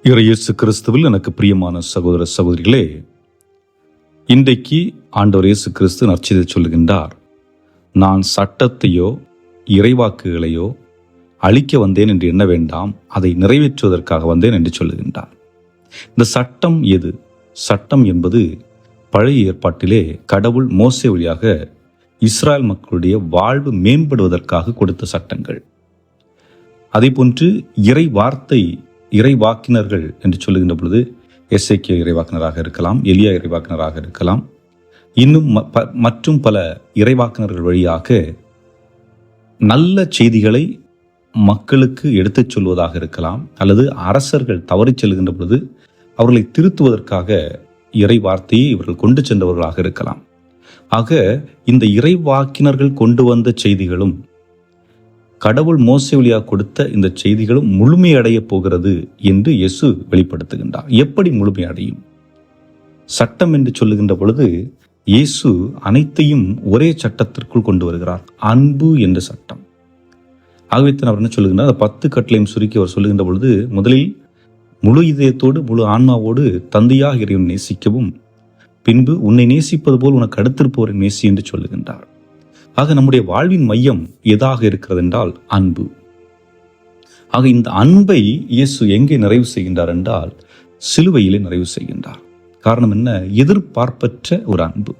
இயேசு கிறிஸ்துவில் எனக்கு பிரியமான சகோதர சகோதரிகளே, இன்றைக்கு ஆண்டவர் இயேசு கிறிஸ்து நற்செய்தி சொல்லுகின்றார். நான் சட்டத்தையோ இறைவாக்குகளையோ அழிக்க வந்தேன் என்று எண்ண வேண்டாம், அதை நிறைவேற்றுவதற்காக வந்தேன் என்று சொல்லுகின்றார். இந்த சட்டம் எது? சட்டம் என்பது பழைய ஏற்பாட்டிலே கடவுள் மோசே வழியாக இஸ்ராயல் மக்களுடைய வாழ்வு மேம்படுவதற்காக கொடுத்த சட்டங்கள். அதே போன்று இறைவாக்கினர்கள் என்று சொல்லுகின்ற பொழுது எசேக்கியா இறைவாக்கினராக இருக்கலாம், எலியா இறைவாக்கினராக இருக்கலாம், இன்னும் மற்றும் பல இறைவாக்கினர்கள் வழியாக நல்ல செய்திகளை மக்களுக்கு எடுத்துச் சொல்வதாக இருக்கலாம், அல்லது அரசர்கள் தவறி செல்கின்ற பொழுது அவர்களை திருத்துவதற்காக இறை வார்த்தையை இவர்கள் கொண்டு சென்றவர்களாக இருக்கலாம். ஆக இந்த இறைவாக்கினர்கள் கொண்டு வந்த செய்திகளும் கடவுள் மோசே வழியாக கொடுத்த இந்த செய்திகளும் முழுமையடைய போகிறது என்று இயேசு வெளிப்படுத்துகின்றார். எப்படி முழுமையடையும்? சட்டம் என்று சொல்லுகின்ற பொழுது இயேசு அனைத்தையும் ஒரே சட்டத்திற்குள் கொண்டு வருகிறார். அன்பு என்ற சட்டம். ஆகவே அவர் என்ன சொல்லுகின்றார்? அந்த 10 கட்டளையும் சுருக்கி அவர் சொல்லுகின்ற பொழுது, முதலில் முழு இதயத்தோடு முழு ஆன்மாவோடு தந்தையாக இறைவன் நேசிக்கவும், பின்பு உன்னை நேசிப்பது போல் உனக்கு அடுத்திருப்பவரை நேசி என்று சொல்லுகின்றார். ஆக நம்முடைய வாழ்வின் மையம் எதாக இருக்கிறது என்றால் அன்பு. ஆக இந்த அன்பை இயேசு எங்கே நிறைவு செய்கின்றார் என்றால் சிலுவையிலே நிறைவு செய்கின்றார். காரணம் என்ன? எதிர்பார்ப்பற்ற ஒரு அன்பு,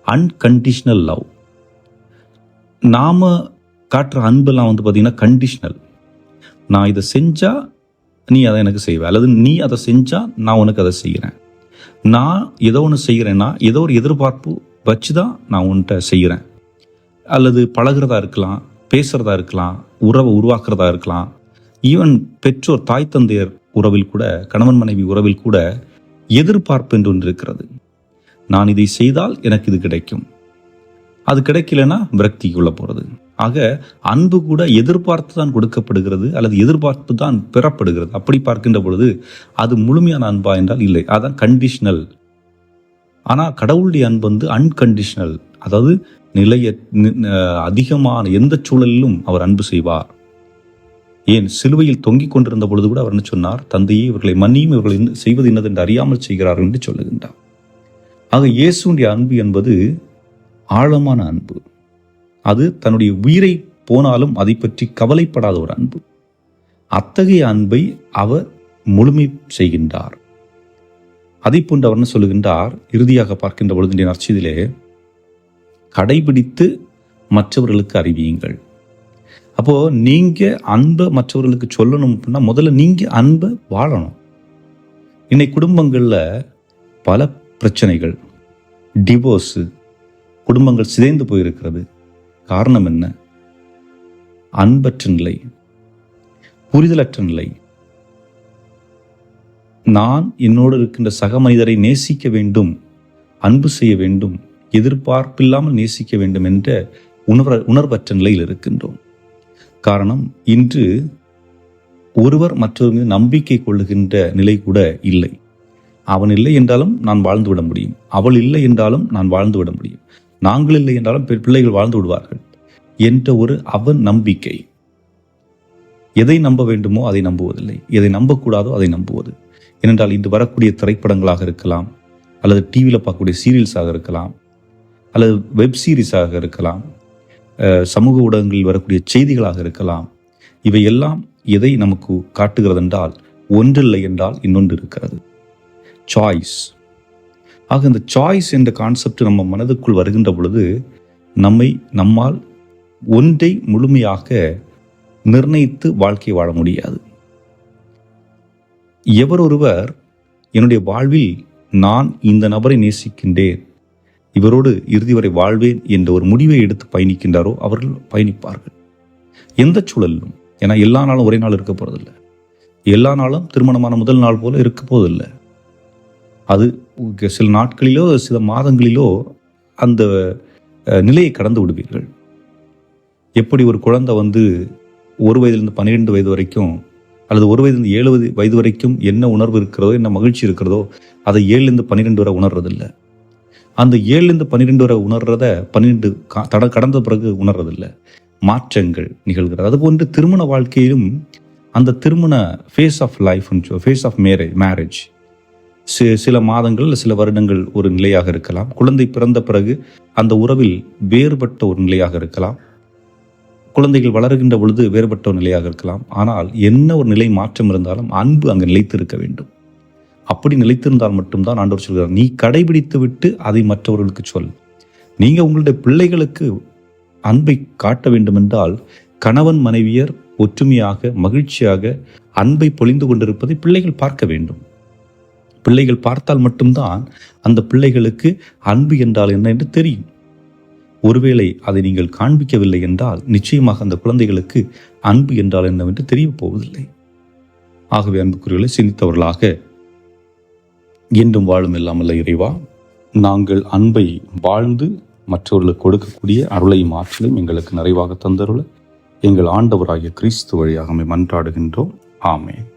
அன்கண்டிஷனல் லவ். நாம காட்டுற அன்பெல்லாம் பார்த்தீங்கன்னா கண்டிஷனல். நான் இதை செஞ்சா நீ அதை எனக்கு செய்வ, அல்லது நீ அதை செஞ்சா நான் உனக்கு அதை செய்கிறேன். நான் ஏதோ ஒன்று செய்கிறேன்னா ஏதோ ஒரு எதிர்பார்ப்பு வச்சுதான் நான் உன்கிட்ட செய்கிறேன். அல்லது பழகிறதா இருக்கலாம், பேசுறதா இருக்கலாம், உறவை உருவாக்குறதா இருக்கலாம். ஈவன் பெற்றோர் தாய் தந்தையர் உறவில் கூட, கணவன் மனைவி உறவில் கூட எதிர்பார்ப்பு என்று ஒன்று இருக்கிறது. நான் இதை செய்தால் எனக்கு இது கிடைக்கும், அது கிடைக்கலன்னா விரக்திக்கு உள்ள போறது. ஆக அன்பு கூட எதிர்பார்த்து தான் கொடுக்கப்படுகிறது, அல்லது எதிர்பார்ப்பு தான் பெறப்படுகிறது. அப்படி பார்க்கின்ற பொழுது அது முழுமையான அன்பா என்றால் இல்லை, அதான் கண்டிஷனல். ஆனால் கடவுளுடைய அன்பு அன்கண்டிஷனல், அதாவது அதிகமான எந்த சூழலிலும் அவர் அன்பு செய்வார். ஏன் சிலுவையில் தொங்கிக் கொண்டிருந்த பொழுது கூட அவர் என்ன சொன்னார்? தந்தையே, இவர்களை மன்னியும், இவர்கள் செய்வது என்னது என்று அறியாமல் செய்கிறார்கள் என்று சொல்லுகின்றார். ஆக இயேசுடைய அன்பு என்பது ஆழமான அன்பு. அது தன்னுடைய உயிரை போனாலும் அதை பற்றி கவலைப்படாத ஒரு அன்பு. அத்தகைய அன்பை அவர் முழுமை செய்கின்றார். அதை போன்று அவர் என்ன சொல்லுகின்றார்? இறுதியாக பார்க்கின்ற பொழுது நற்செய்தியிலே, கடைபிடித்து மற்றவர்களுக்கு அறிவியுங்கள். அப்போ நீங்க அன்பை மற்றவர்களுக்கு சொல்லணும் அப்படின்னா முதல்ல நீங்க அன்பை வாழணும். இன்னைக்கு குடும்பங்கள்ல பல பிரச்சனைகள், டிவோர்ஸ், குடும்பங்கள் சிதைந்து போயிருக்கிறது. காரணம் என்ன? அன்பற்ற நிலை, புரிதலற்ற நிலை. நான் என்னோடு இருக்கின்ற சக மனிதரை நேசிக்க வேண்டும், அன்பு செய்ய வேண்டும், எதிர்பார்ப்பில்லாமல் நேசிக்க வேண்டும் என்ற உணர்வற்ற நிலையில் இருக்கின்றோம். காரணம், இன்று ஒருவர் மற்றவர்கள் நம்பிக்கை கொள்ளுகின்ற நிலை கூட இல்லை. அவன் இல்லை என்றாலும் நான் வாழ்ந்து விட முடியும், அவள் இல்லை என்றாலும் நான் வாழ்ந்து விட முடியும், நாங்கள் இல்லை என்றாலும் பிள்ளைகள் வாழ்ந்து விடுவார்கள் என்ற ஒரு அவன் நம்பிக்கை. எதை நம்ப வேண்டுமோ அதை நம்புவதில்லை, எதை நம்பக்கூடாதோ அதை நம்புவது. ஏனென்றால் இன்று வரக்கூடிய திரைப்படங்களாக இருக்கலாம், அல்லது டிவியில் பார்க்கக்கூடிய சீரியல்ஸாக இருக்கலாம், அல்லது வெப் சீரிஸாக இருக்கலாம், சமூக ஊடகங்களில் வரக்கூடிய செய்திகளாக இருக்கலாம். இவையெல்லாம் எதை நமக்கு காட்டுகிறது என்றால், ஒன்றில்லை என்றால் இன்னொன்று இருக்கிறது, சாய்ஸ். ஆக இந்த சாய்ஸ் என்ற கான்செப்ட் நம்ம மனதுக்குள் வருகின்ற பொழுது நம்மால் ஒன்றை முழுமையாக நிர்ணயித்து வாழ்க்கை வாழ முடியாது. எவரொருவர் என்னுடைய வாழ்வில் நான் இந்த நபரை நேசிக்கின்றேன், இவரோடு இறுதி வரை வாழ்வேன் என்ற ஒரு முடிவை எடுத்து பயணிக்கின்றாரோ அவர்கள் பயணிப்பார்கள் எந்த சூழலிலும். ஏன்னா எல்லா நாளும் ஒரே நாள் இருக்க போறதில்லை, எல்லா நாளும் திருமணமான முதல் நாள் போல இருக்க போவதில்லை. அது சில நாட்களிலோ சில மாதங்களிலோ அந்த நிலையை கடந்து விடுவீர்கள். எப்படி ஒரு குழந்தை 1 வயதிலிருந்து 12 வயது வரைக்கும், அல்லது 1 வயதிலிருந்து 7 வயது வரைக்கும் என்ன உணர்வு இருக்கிறதோ, என்ன மகிழ்ச்சி இருக்கிறதோ, அதை 7லிருந்து 12 வரை உணர்றதில்லை. அந்த 7லிருந்து 12 வரை உணர்றத 12 கடந்த பிறகு உணர்றதில்லை. மாற்றங்கள் நிகழ்கிறது. அதுபோன்று திருமண வாழ்க்கையிலும் அந்த திருமண phase of life, phase of marriage சில மாதங்கள் சில வருடங்கள் ஒரு நிலையாக இருக்கலாம். குழந்தை பிறந்த பிறகு அந்த உறவில் வேறுபட்ட ஒரு நிலையாக இருக்கலாம். குழந்தைகள் வளர்கின்ற பொழுது வேறுபட்ட ஒரு நிலையாக இருக்கலாம். ஆனால் என்ன ஒரு நிலை மாற்றம் இருந்தாலும் அன்பு அங்கு நிலைத்திருக்க வேண்டும். அப்படி நிலைத்திருந்தால் மட்டும்தான் ஆண்டவர் சொல்கிறார், நீ கடைபிடித்து விட்டு அதை மற்றவர்களுக்கு சொல். நீங்க உங்களுடைய பிள்ளைகளுக்கு அன்பை காட்ட வேண்டும் என்றால் கணவன் மனைவியர் ஒற்றுமையாக மகிழ்ச்சியாக அன்பை பொழிந்து கொண்டிருப்பதை பிள்ளைகள் பார்க்க வேண்டும். பிள்ளைகள் பார்த்தால் மட்டும்தான் அந்த பிள்ளைகளுக்கு அன்பு என்றால் என்ன என்று தெரியும். ஒருவேளை அதை நீங்கள் காண்பிக்கவில்லை என்றால் நிச்சயமாக அந்த குழந்தைகளுக்கு அன்பு என்றால் என்னவென்று தெரிய போவதில்லை. ஆகவே அன்புக்குரியவர்களை சிந்தித்தவர்களாக என்றும் வாழும் இல்லாமல்ல இறைவா, நாங்கள் அன்பை வாழ்ந்து மற்றவர்களுக்கு கொடுக்கக்கூடிய அருளையும் ஆற்றலையும் எங்களுக்கு நிறைவாக தந்தருள எங்கள் ஆண்டவராகிய கிறிஸ்து வழியாக மன்றாடுகின்றோம். ஆமென்.